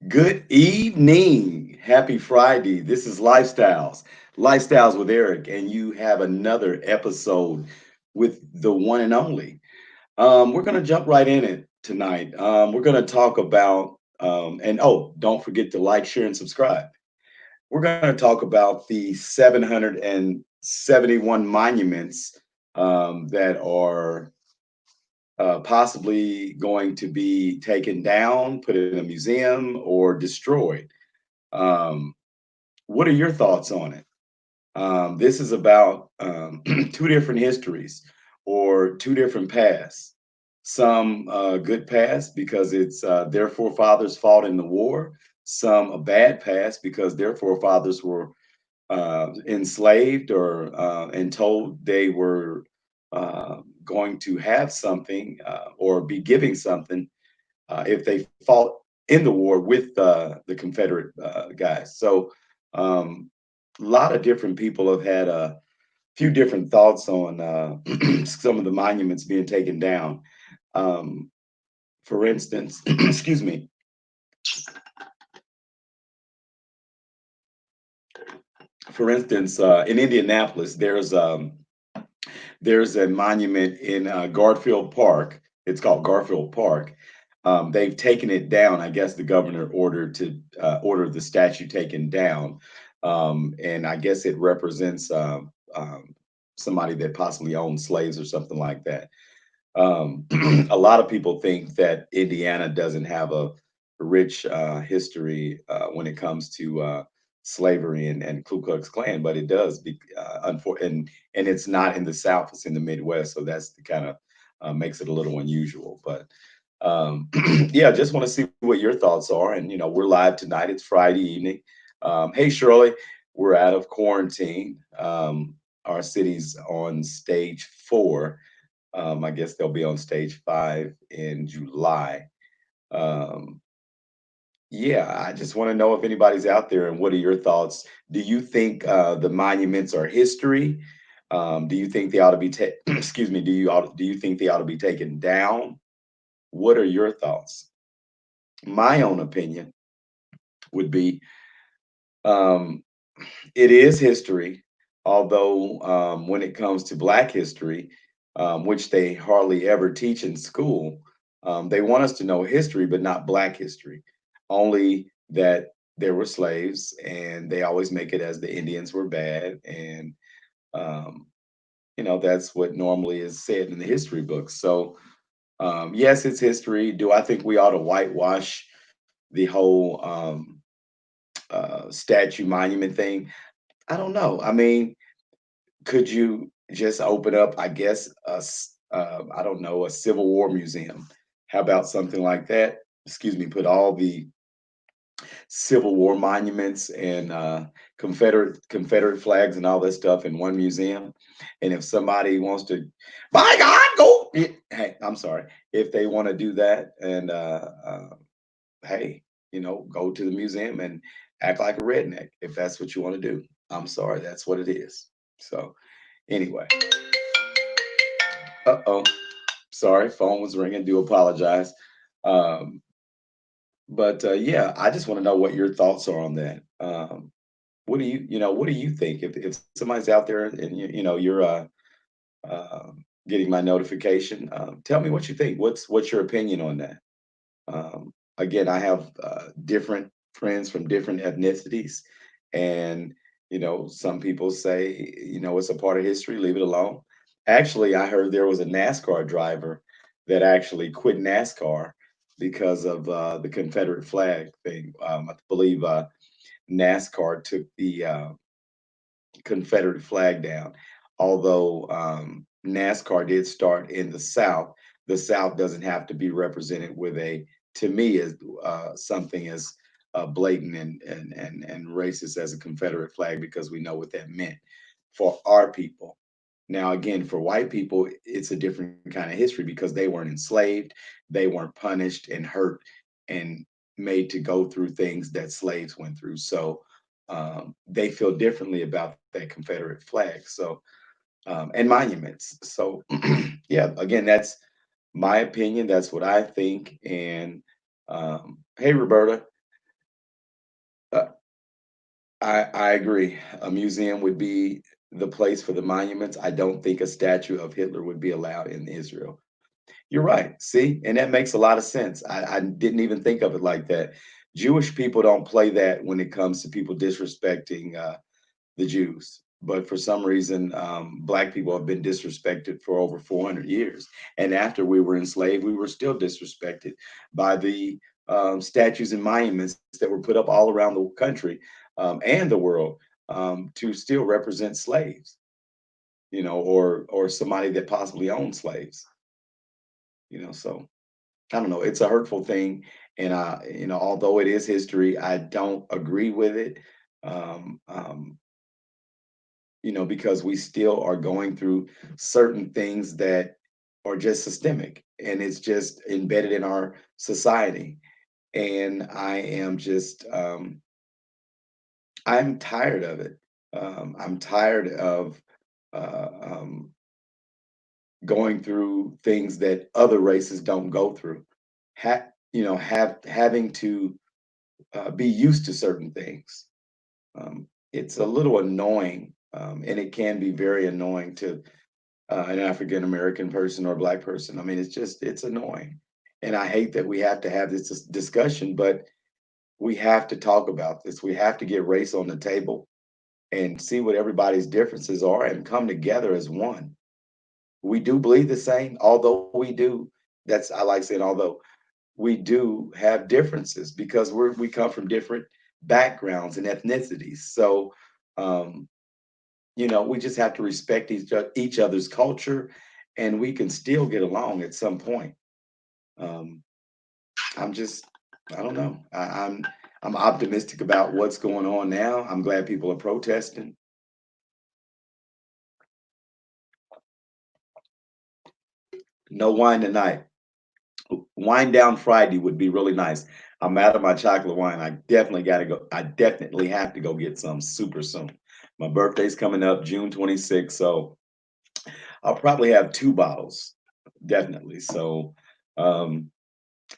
Good evening. Happy Friday. This is Lifestyles with Eric, and you have another episode with the one and only. We're going to jump right in it tonight. We're going to talk about, and oh, don't forget to like, share, and subscribe. We're going to talk about the 771 monuments that are possibly going to be taken down, put in a museum, or destroyed. Um, what are your thoughts on it? This is about two different histories or two different pasts. Some good past because it's their forefathers fought in the war. Some a bad past because their forefathers were enslaved or and told they were going to have something or be giving something if they fought in the war with the Confederate guys. So um, a lot of different people have had a few different thoughts on some of the monuments being taken down. Um, for instance, excuse me. For instance, in Indianapolis, there's a monument in Garfield Park. It's called Garfield Park. They've taken it down. I guess the governor ordered to order the statue taken down, and I guess it represents somebody that possibly owned slaves or something like that. A lot of people think that Indiana doesn't have a rich history when it comes to slavery and Ku Klux Klan, but it does. And it's not in the South; it's in the Midwest, so that's the kind of makes it a little unusual. But yeah, just want to see what your thoughts are. And we're live tonight. It's Friday evening. Hey, Shirley, we're out of quarantine. Our city's on stage 4. I guess they'll be on stage 5 in July. Um, yeah, I just want to know if anybody's out there and what are your thoughts? Do you think the monuments are history? Do you think they ought to be excuse me? Do you think they ought to be taken down? What are your thoughts? My own opinion would be um, it is history, although when it comes to Black history, which they hardly ever teach in school, they want us to know history, but not Black history. Only that there were slaves, and they always make it as the Indians were bad, and um, that's what normally is said in the history books. So yes, it's history. Do I think we ought to whitewash the whole statue monument thing? I don't know. I mean, could you just open up, I guess, I don't know, a Civil War museum? How about something like that? Excuse me, put all the Civil War monuments and Confederate flags and all that stuff in one museum. And if somebody wants to, by God, go. Hey, I'm sorry. If they want to do that, and hey, go to the museum and act like a redneck if that's what you want to do. I'm sorry, that's what it is. So anyway, uh-oh, sorry, phone was ringing. Do apologize. Um, but yeah, I just want to know what your thoughts are on that. What do you think if somebody's out there and you're getting my notification? Tell me what you think. What's your opinion on that? Again, I have different friends from different ethnicities, and some people say it's a part of history. Leave it alone. Actually, I heard there was a NASCAR driver that actually quit NASCAR because of the Confederate flag thing. I believe NASCAR took the Confederate flag down. Although NASCAR did start in the South doesn't have to be represented with to me, as something as blatant and racist as a Confederate flag because we know what that meant for our people. Now, again, for white people, it's a different kind of history because they weren't enslaved, they weren't punished and hurt and made to go through things that slaves went through. So they feel differently about that Confederate flag. So and monuments. So yeah, again, that's my opinion. That's what I think. And hey, Roberta, I agree. A museum would be the place for the monuments. I don't think a statue of Hitler would be allowed in Israel. You're right. See, and that makes a lot of sense. I didn't even think of it like that. Jewish people don't play that when it comes to people disrespecting the Jews. But for some reason, Black people have been disrespected for over 400 years. And after we were enslaved, we were still disrespected by the statues and monuments that were put up all around the country and the world to still represent slaves, or somebody that possibly owned slaves, So I don't know. It's a hurtful thing, and although it is history, I don't agree with it. Um, um, because we still are going through certain things that are just systemic and it's just embedded in our society. And I'm tired of it. I'm tired of uh, um, going through things that other races don't go through. Having to be used to certain things. It's a little annoying, and it can be very annoying to an African American person or Black person. I mean, it's annoying. And I hate that we have to have this discussion, but we have to talk about this. We have to get race on the table and see what everybody's differences are and come together as one. We do bleed the same, although I like saying, although we do have differences because we come from different backgrounds and ethnicities. So, um, we just have to respect each other's culture, and we can still get along at some point. Um, I'm just, I don't know. I'm optimistic about what's going on now. I'm glad people are protesting. No wine tonight. Wine down Friday would be really nice. I'm out of my chocolate wine. I definitely got to go. I definitely have to go get some super soon. My birthday's coming up June 26th, so I'll probably have two bottles, definitely. So, um,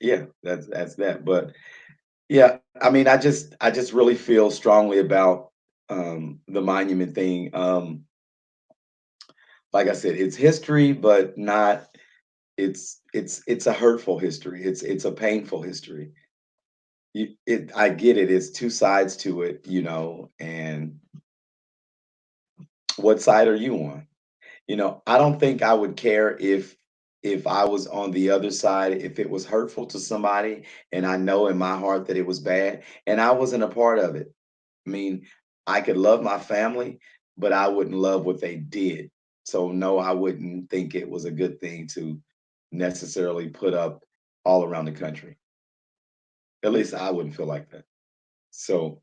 yeah, that's that. But yeah, I mean, I just really feel strongly about the monument thing. Like I said, it's history, but not. It's a hurtful history. It's a painful history. I get it. It's two sides to it, and what side are you on? I don't think I would care if I was on the other side, if it was hurtful to somebody and I know in my heart that it was bad and I wasn't a part of it. I mean, I could love my family, but I wouldn't love what they did. So no, I wouldn't think it was a good thing to necessarily put up all around the country. At least I wouldn't feel like that. So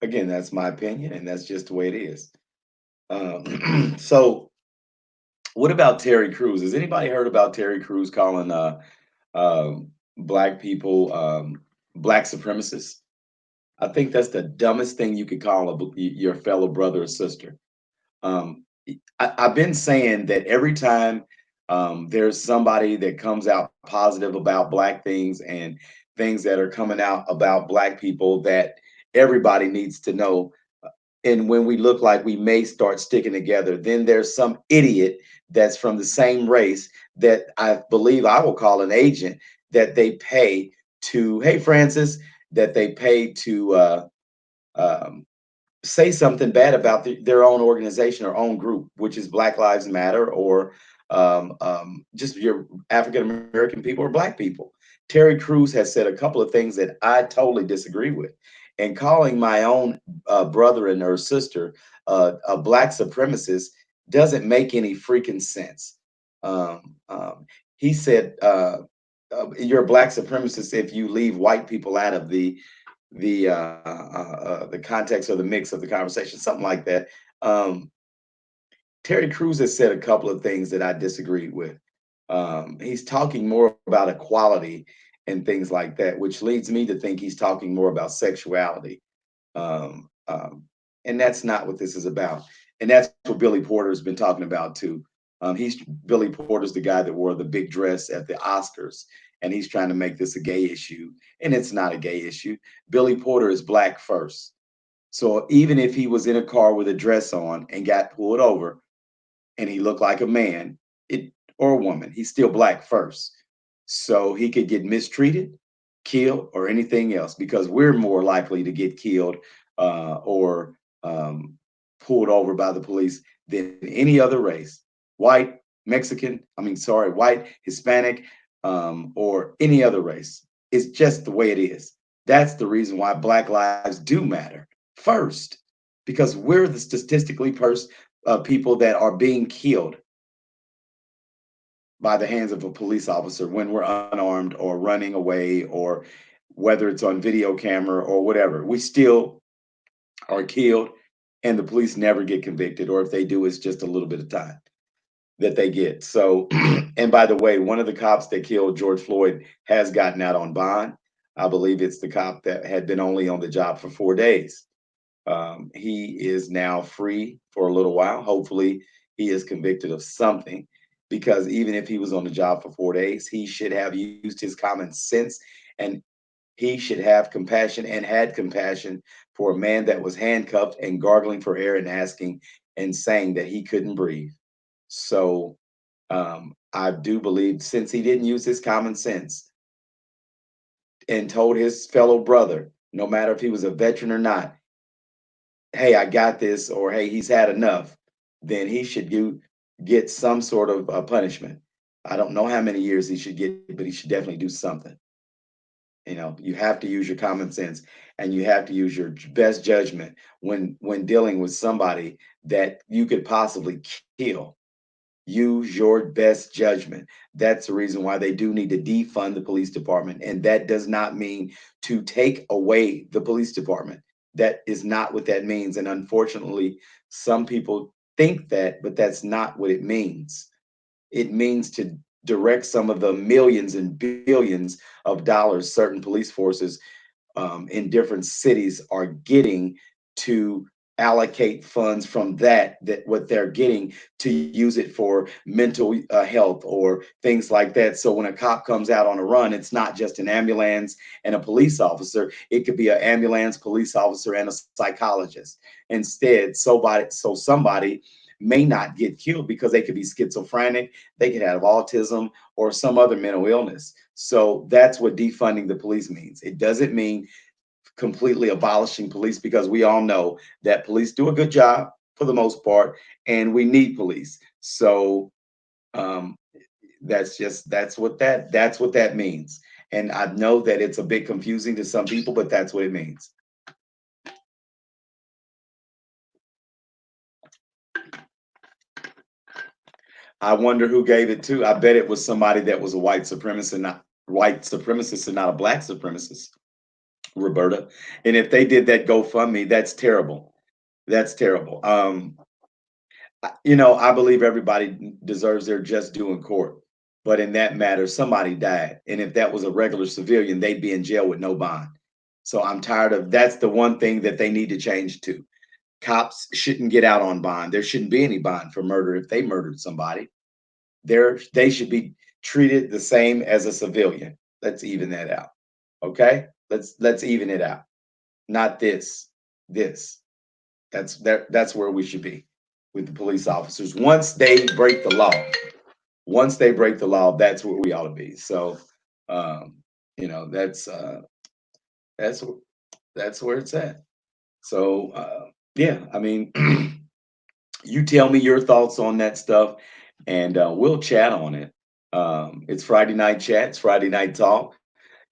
again, that's my opinion, and that's just the way it is. So what about Terry Crews? Has anybody heard about Terry Crews calling black people black supremacists? I think that's the dumbest thing you could call your fellow brother or sister. I've been saying that every time there's somebody that comes out positive about black things and things that are coming out about black people, that everybody needs to know. And when we look like we may start sticking together, then there's some idiot that's from the same race that I believe I will call an agent that they pay to, hey, Francis, that they pay to um, say something bad about their own organization or own group, which is Black Lives Matter or just your African American people or Black people. Terry Crews has said a couple of things that I totally disagree with. And calling my own brother and or sister a Black supremacist doesn't make any freaking sense. He said, "You're a Black supremacist if you leave white people out of the context or the mix of the conversation, something like that." Um, Terry Crews has said a couple of things that I disagreed with. He's talking more about equality and things like that, which leads me to think he's talking more about sexuality. Um, um, and that's not what this is about. And that's what Billy Porter's been talking about too. Billy Porter's the guy that wore the big dress at the Oscars, and he's trying to make this a gay issue, and it's not a gay issue. Billy Porter is black first. So even if he was in a car with a dress on and got pulled over and he looked like a man, it or a woman, he's still black first. So he could get mistreated, killed, or anything else because we're more likely to get killed or pulled over by the police than any other race. White, Mexican, I mean, sorry, white, Hispanic, or any other race. It's just the way it is. That's the reason why Black lives do matter first, because we're the statistically people that are being killed by the hands of a police officer when we're unarmed or running away, or whether it's on video camera or whatever. We still are killed, and the police never get convicted, or if they do, it's just a little bit of time that they get. So, and by the way, one of the cops that killed George Floyd has gotten out on bond. I believe it's the cop that had been only on the job for 4 days. He is now free for a little while. Hopefully, he is convicted of something, because even if he was on the job for 4 days, he should have used his common sense, and he should have compassion and had compassion for a man that was handcuffed and gargling for air and asking and saying that he couldn't breathe. So I do believe, since he didn't use his common sense and told his fellow brother, no matter if he was a veteran or not, hey, I got this, or hey, he's had enough, then he should get some sort of punishment. I don't know how many years he should get, but he should definitely do something. You have to use your common sense, and you have to use your best judgment when dealing with somebody that you could possibly kill. Use your best judgment. That's the reason why they do need to defund the police department. And that does not mean to take away the police department. That is not what that means. And unfortunately, some people think that, but that's not what it means. It means to direct some of the millions and billions of dollars certain police forces in different cities are getting, to allocate funds from that what they're getting, to use it for mental health or things like that. So when a cop comes out on a run, it's not just an ambulance and a police officer. It could be an ambulance, police officer, and a psychologist instead. So somebody may not get killed because they could be schizophrenic, they could have autism, or some other mental illness. So that's what defunding the police means. It doesn't mean completely abolishing police, because we all know that police do a good job for the most part, and we need police. So um, that's what that means. And I know that it's a bit confusing to some people, but that's what it means. I wonder who gave it to. I bet it was somebody that was a white supremacist and not a black supremacist, Roberta. And if they did that GoFundMe, that's terrible. That's terrible. I believe everybody deserves their just due in court. But in that matter, somebody died. And if that was a regular civilian, they'd be in jail with no bond. So I'm tired of that's the one thing that they need to change to. Cops shouldn't get out on bond. There shouldn't be any bond for murder if they murdered somebody. They should be treated the same as a civilian. Let's even that out. Okay? Let's even it out. Not this. This. That's where we should be with the police officers. Once they break the law, that's where we ought to be. So you know, that's that's where it's at. So yeah, I mean, you tell me your thoughts on that stuff, and we'll chat on it. It's Friday night chat, it's Friday night talk.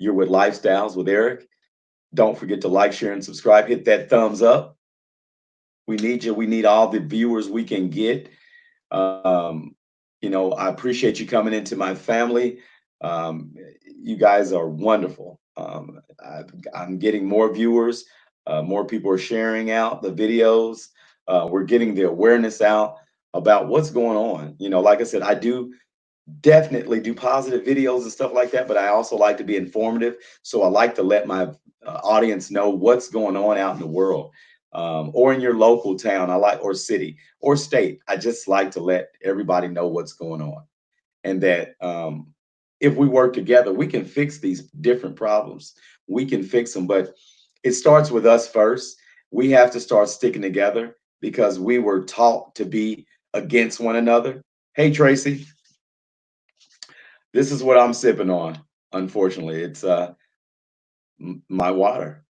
You're with Lifestyles with Eric. Don't forget to like, share, and subscribe. Hit that thumbs up. We need you. We need all the viewers we can get. Um, I appreciate you coming into my family. You guys are wonderful. I'm getting more viewers. More people are sharing out the videos. We're getting the awareness out about what's going on. Like I said, I do definitely do positive videos and stuff like that, but I also like to be informative. So I like to let my audience know what's going on out in the world, or in your local town. I like, or city or state. I just like to let everybody know what's going on, and that if we work together, we can fix these different problems. We can fix them, but it starts with us first. We have to start sticking together because we were taught to be against one another. Hey, Tracy, this is what I'm sipping on. Unfortunately, it's my water.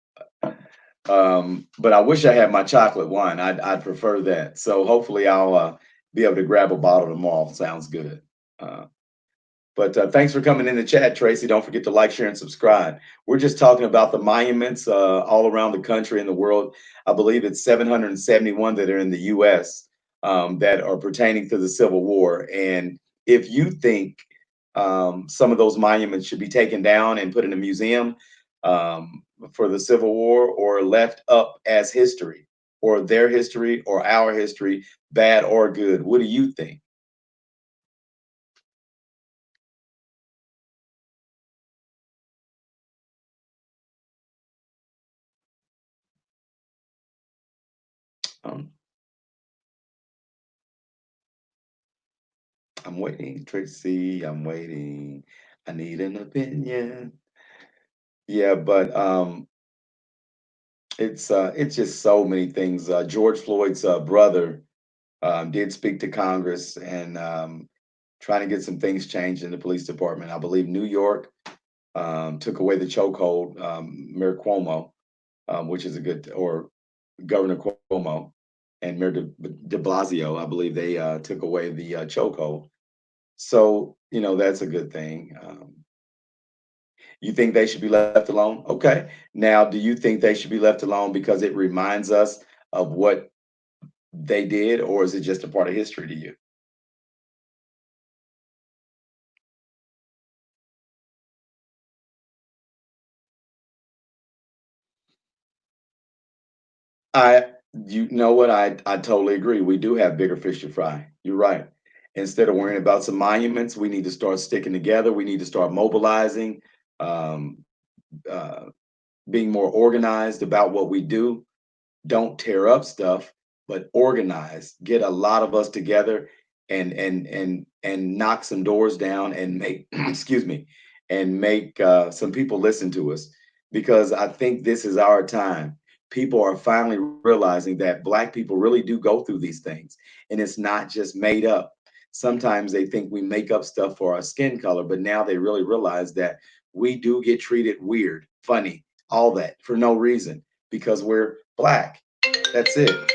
But I wish I had my chocolate wine. I'd prefer that. So hopefully I'll be able to grab a bottle tomorrow. Sounds good. Uh, but thanks for coming in the chat, Tracy. Don't forget to like, share, and subscribe. We're just talking about the monuments all around the country and the world. I believe it's 771 that are in the U.S. That are pertaining to the Civil War. And if you think some of those monuments should be taken down and put in a museum for the Civil War, or left up as history, or their history, or our history, bad or good, what do you think? Um, I'm waiting, Tracy. I'm waiting. I need an opinion. Yeah, but it's just so many things. George Floyd's brother did speak to Congress and trying to get some things changed in the police department. I believe New York took away the chokehold. Mayor Cuomo, which is a good, or Governor Cuomo and Mayor De Blasio, I believe they took away the chokehold. So that's a good thing. You think they should be left alone? Okay. Now, do you think they should be left alone because it reminds us of what they did, or is it just a part of history to you? I, you know what? I totally agree. We do have bigger fish to fry. You're right. Instead of worrying about some monuments, we need to start sticking together. We need to start mobilizing, um, uh, being more organized about what we do. Don't tear up stuff, but organize. Get a lot of us together and knock some doors down and make excuse me, and make some people listen to us, because I think this is our time. People are finally realizing that Black people really do go through these things, and it's not just made up. Sometimes they think we make up stuff for our skin color, but now they really realize that we do get treated weird, funny, all that for no reason, because we're Black. That's it.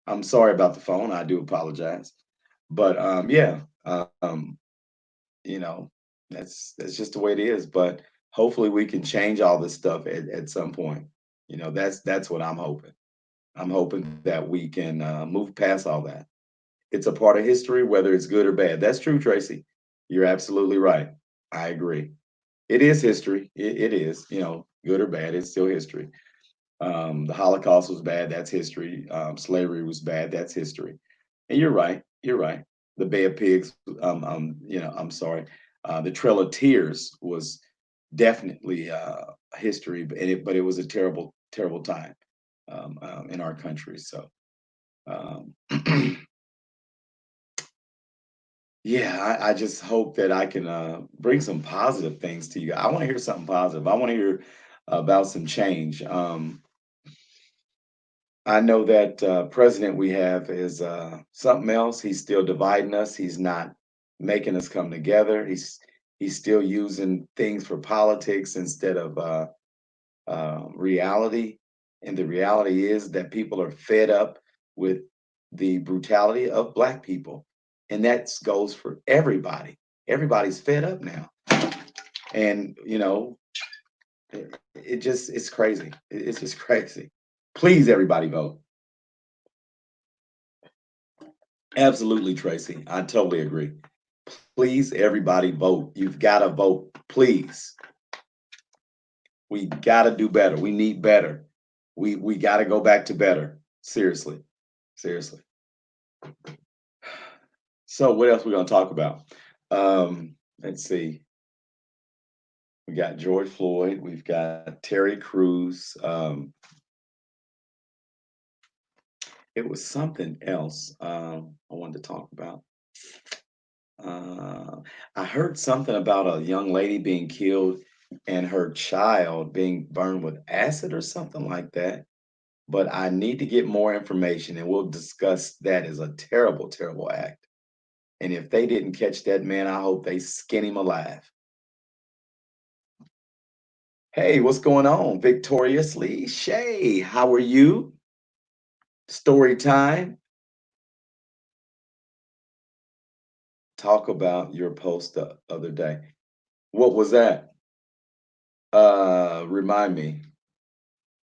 I'm sorry about the phone. I do apologize. But yeah, you know, that's just the way it is. But hopefully we can change all this stuff at some point. That's what I'm hoping. I'm hoping that we can move past all that. It's a part of history, whether it's good or bad. That's true, Tracy. You're absolutely right. I agree. It is history. It is, good or bad, it's still history. The Holocaust was bad. That's history. Slavery was bad. That's history. And you're right. You're right. The Bay of Pigs. I'm sorry. The Trail of Tears was definitely history, but it was a terrible, terrible time in our country. So, um, yeah, I just hope that I can bring some positive things to you. I want to hear something positive. I want to hear about some change. I know that president we have is something else. He's still dividing us. He's not making us come together. He's still using things for politics instead of reality. And the reality is that people are fed up with the brutality of Black people, and that goes for everybody. Everybody's fed up now, and it's crazy. It's just crazy. Please, everybody, vote. Absolutely, Tracy. I totally agree. Please, everybody, vote. You've got to vote. Please. We got to do better. We need better. We got to go back to better. Seriously. Seriously. So, what else we going to talk about? Let's see. We got George Floyd. We've got Terry Crews. It was something else I wanted to talk about. Uh, I heard something about a young lady being killed and her child being burned with acid or something like that. but I need to get more information and we'll discuss that as a terrible, terrible act. And if they didn't catch that man, I hope they skin him alive. Hey, what's going on? Victoriously, Shay, how are you? Story time. Talk about your post the other day. What was that? Remind me.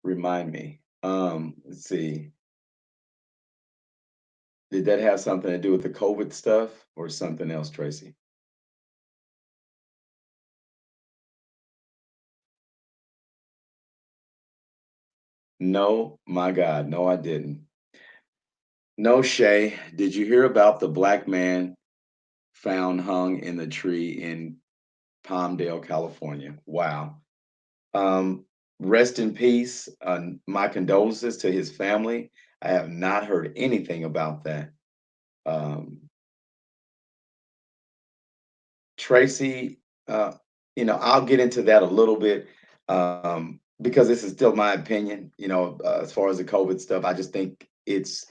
Remind me. Let's see. Did that have something to do with the COVID stuff or something else, Tracy? No, my God, no, I didn't. No, Shay. Did you hear about the black man found hung in the tree in Palmdale, California? Wow. Um, Rest in peace. My condolences to his family. I have not heard anything about that. Um, Tracy, I'll get into that a little bit because this is still my opinion. As far as the COVID stuff, I just think it's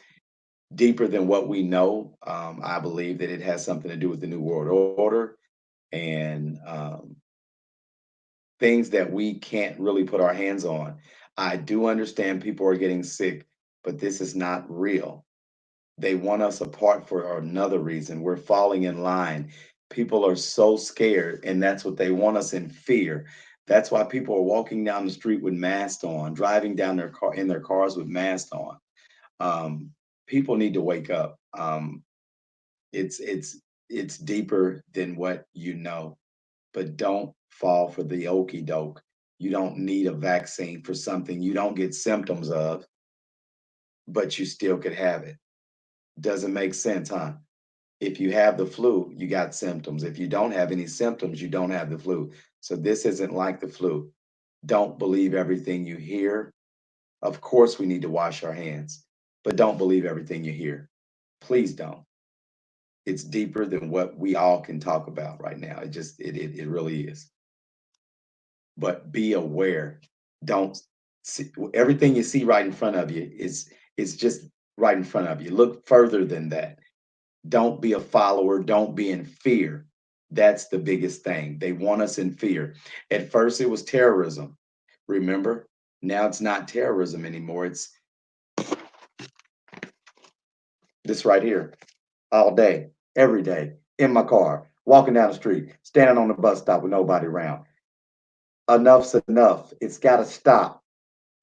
deeper than what we know. I believe that it has something to do with the New World Order and things that we can't really put our hands on. I do understand people are getting sick, but this is not real. They want us apart for another reason. We're falling in line. People are so scared, and that's what they want us in fear. That's why people are walking down the street with masks on, driving down their car in their cars with masks on. Um, People need to wake up. It's deeper than what you know, but don't fall for the okey doke. You don't need a vaccine for something you don't get symptoms of, but you still could have it. Doesn't make sense, huh? If you have the flu, you got symptoms. If you don't have any symptoms, you don't have the flu. So this isn't like the flu. Don't believe everything you hear. Of course, we need to wash our hands, but don't believe everything you hear. Please don't. It's deeper than what we all can talk about right now. It really is. But be aware. Don't see everything you see right in front of you is just right in front of you. Look further than that. Don't be a follower. Don't be in fear. That's the biggest thing. They want us in fear. At first, it was terrorism. Remember? Now it's not terrorism anymore. It's this right here all day, every day, in my car, walking down the street, standing on the bus stop with nobody around. Enough's enough. It's got to stop.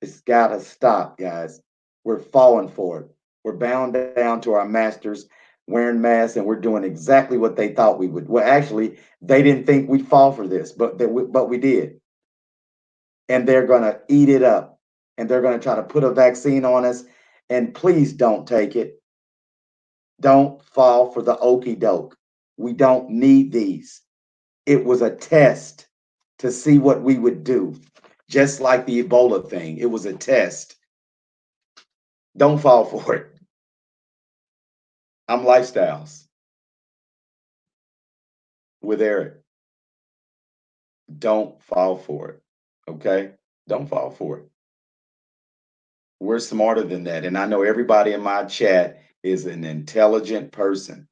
It's got to stop, guys. We're falling for it. We're bound down to our masters wearing masks, and we're doing exactly what they thought we would. Well, actually, they didn't think we'd fall for this, but we did. And they're going to eat it up. And they're going to try to put a vaccine on us. And please don't take it. Don't fall for the okey doke. We don't need these. It was a test to see what we would do. Just like the Ebola thing, it was a test. Don't fall for it. I'm Lifestyles with Eric. Don't fall for it. Okay? Don't fall for it. We're smarter than that. And I know everybody in my chat is an intelligent person.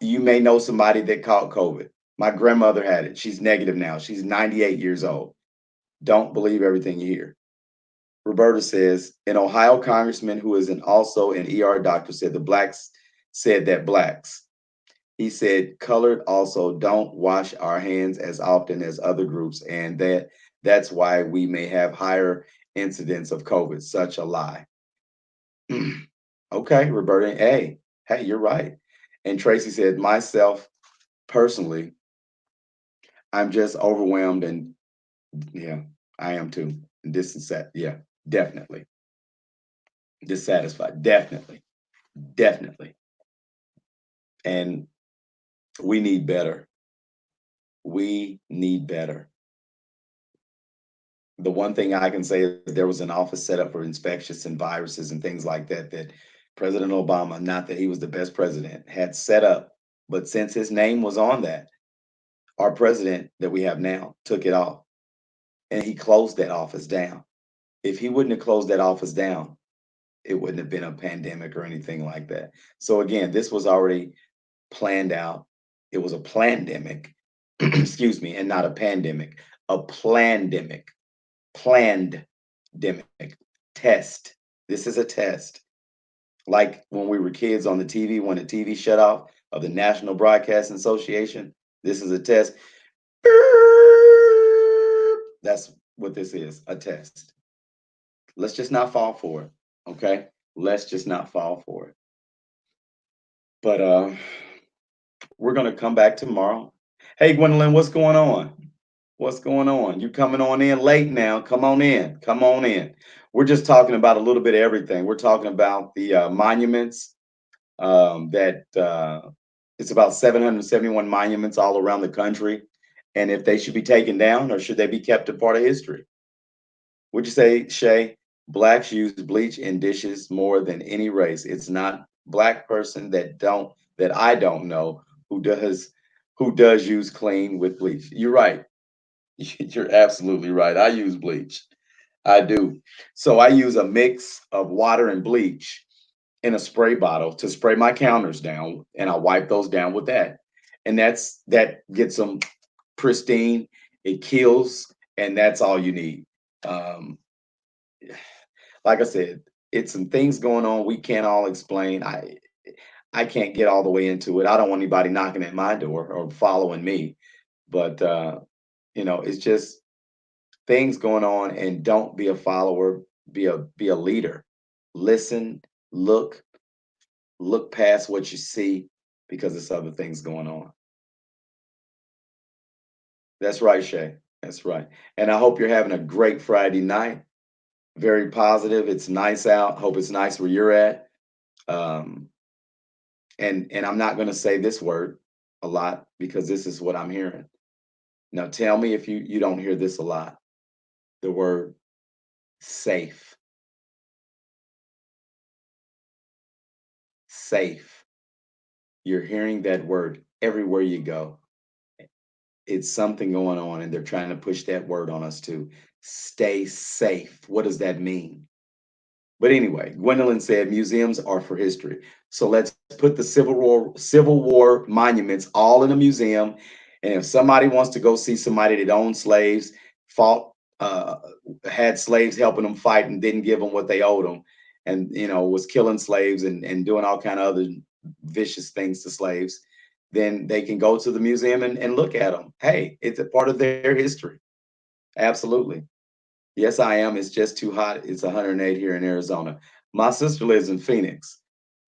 You may know somebody that caught COVID. My grandmother had it. She's negative now. She's 98 years old. Don't believe everything you hear. Roberta says an Ohio congressman who is also an ER doctor said the blacks said that blacks. He said colored also don't wash our hands as often as other groups, and that's why we may have higher incidence of COVID. Such a lie. Okay, Roberta. Hey, you're right. And Tracy said, myself personally, I'm just overwhelmed and yeah, I am too. And dissatisfied. Yeah, definitely. Dissatisfied. Definitely. Definitely. And we need better. We need better. The one thing I can say is there was an office set up for infectious and viruses and things like that that President Obama, not that he was the best president, had set up. But since his name was on that, our president that we have now took it off and he closed that office down. If he wouldn't have closed that office down, it wouldn't have been a pandemic or anything like that. So again, this was already planned out. It was a plandemic, excuse me, and not a pandemic. A plandemic, planned demic, test. This is a test. Like when we were kids on the TV, when the TV shut off of the National Broadcasting Association, this is a test. That's what this is, a test. Let's just not fall for it. Okay. Let's just not fall for it. But we're gonna come back tomorrow. Hey Gwendolyn, what's going on? What's going on? You coming on in late now? Come on in. Come on in. We're just talking about a little bit of everything. We're talking about the monuments that it's about 771 monuments all around the country, and if they should be taken down or should they be kept a part of history. Would you say, Shay, blacks use bleach in dishes more than any race? It's not black person that I don't know who does use clean with bleach. You're right. You're absolutely right. I use bleach. I do. So I use a mix of water and bleach in a spray bottle to spray my counters down, and I wipe those down with that. And that gets them pristine. It kills, and that's all you need. Um, like I said, it's some things going on we can't all explain. I can't get all the way into it. I don't want anybody knocking at my door or following me, but it's just things going on. And don't be a follower. Be a leader. Listen, look, look past what you see because there's other things going on. That's right, Shay. That's right. And I hope you're having a great Friday night. Very positive. It's nice out. Hope it's nice where you're at. Um, and I'm not going to say this word a lot because this is what I'm hearing. Now tell me if you don't hear this a lot. The word safe. Safe. You're hearing that word everywhere you go. It's something going on and they're trying to push that word on us too. Stay safe. What does that mean? But anyway, Gwendolyn said museums are for history. So let's put the Civil War monuments all in a museum. And if somebody wants to go see somebody that owned slaves, fought, had slaves helping them fight and didn't give them what they owed them, and was killing slaves and doing all kind of other vicious things to slaves, then they can go to the museum and look at them. Hey, it's a part of their history. Absolutely. Yes, I am. It's just too hot. It's 108 here in Arizona. My sister lives in Phoenix.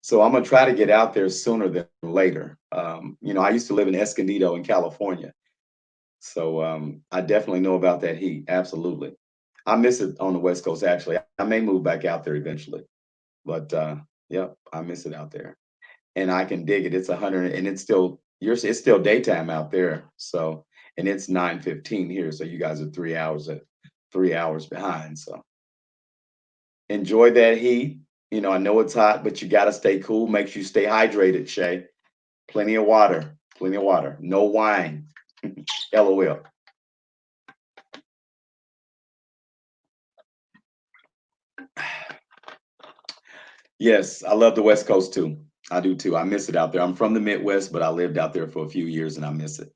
So I'm gonna try to get out there sooner than later. I used to live in Escondido in California. So I definitely know about that heat. Absolutely. I miss it on the West Coast, actually. I may move back out there eventually. But yep, I miss it out there. And I can dig it. It's 100 and it's still daytime out there. So and it's 9:15 here. So you guys are 3 hours behind. So enjoy that heat. I know it's hot, but you got to stay cool. Make sure you stay hydrated, Shay. Plenty of water. Plenty of water. No wine. LOL. Yes, I love the West Coast too. I do too. I miss it out there. I'm from the Midwest, but I lived out there for a few years and I miss it.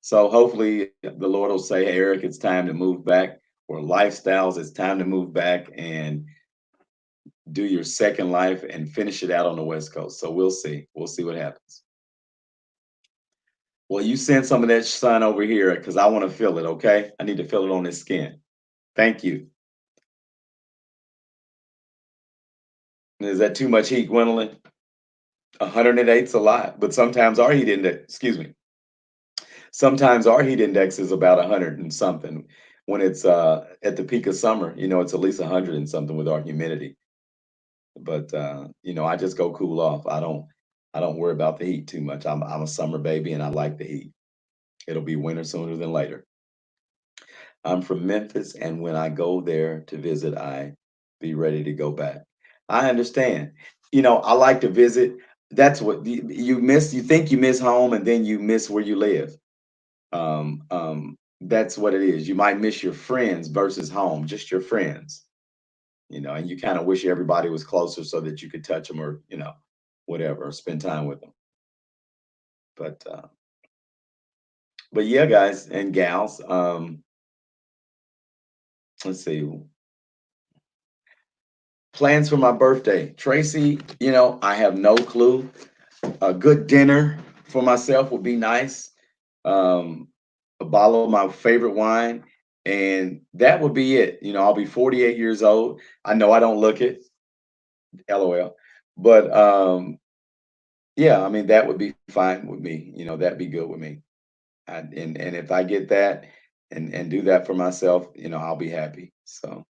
So hopefully the Lord will say, hey, Eric, it's time to move back. Or lifestyles, it's time to move back and do your second life and finish it out on the West Coast. So we'll see. We'll see what happens. Well, you send some of that sun over here because I want to feel it, okay? I need to feel it on his skin. Thank you. Is that too much heat, Gwendolyn? 108's a lot, but sometimes our heat index, excuse me, sometimes our heat index is about 100 and something. When it's at the peak of summer, it's at least 100 and something with our humidity. But I just go cool off. I don't worry about the heat too much. I'm a summer baby and I like the heat. It'll be winter sooner than later. I'm from Memphis, and when I go there to visit, I be ready to go back. I understand. I like to visit. That's what you miss. You think you miss home, and then you miss where you live. That's what it is. You might miss your friends versus home, just your friends. and you kind of wish everybody was closer so that you could touch them or, whatever, or spend time with them. But yeah, guys and gals, let's see. Plans for my birthday. Tracy, I have no clue. A good dinner for myself would be nice. Um, a bottle of my favorite wine, and that would be it. I'll be 48 years old. I know I don't look it, LOL. But yeah, I mean that would be fine with me. That'd be good with me. And if I get that and do that for myself, I'll be happy. So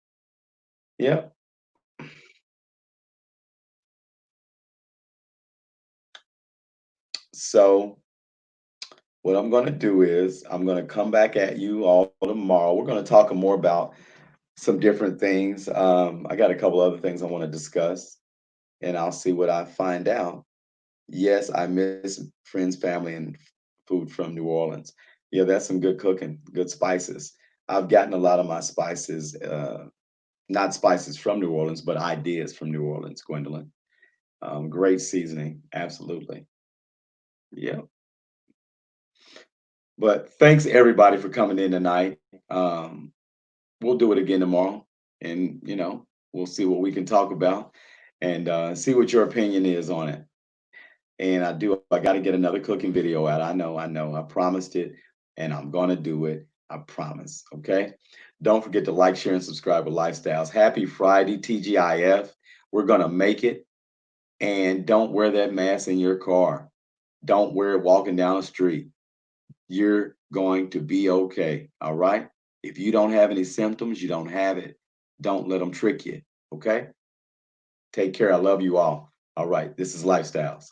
yeah. So what I'm going to do is I'm going to come back at you all tomorrow. We're going to talk more about some different things. I got a couple other things I want to discuss, and I'll see what I find out. Yes, I miss friends, family, and food from New Orleans. Yeah, that's some good cooking, good spices. I've gotten a lot of my spices, not spices from New Orleans, but ideas from New Orleans, Gwendolyn. Great seasoning, absolutely. Yeah. But thanks everybody for coming in tonight. Um, we'll do it again tomorrow, and we'll see what we can talk about and see what your opinion is on it. And I got to get another cooking video out. I know. I promised it, and I'm going to do it. I promise. Okay. Don't forget to like, share, and subscribe with Lifestyles. Happy Friday, TGIF. We're going to make it. And don't wear that mask in your car. Don't wear it walking down the street. You're going to be okay. All right. If you don't have any symptoms, you don't have it. Don't let them trick you. Okay. Take care. I love you all. All right. This is Lifestyles.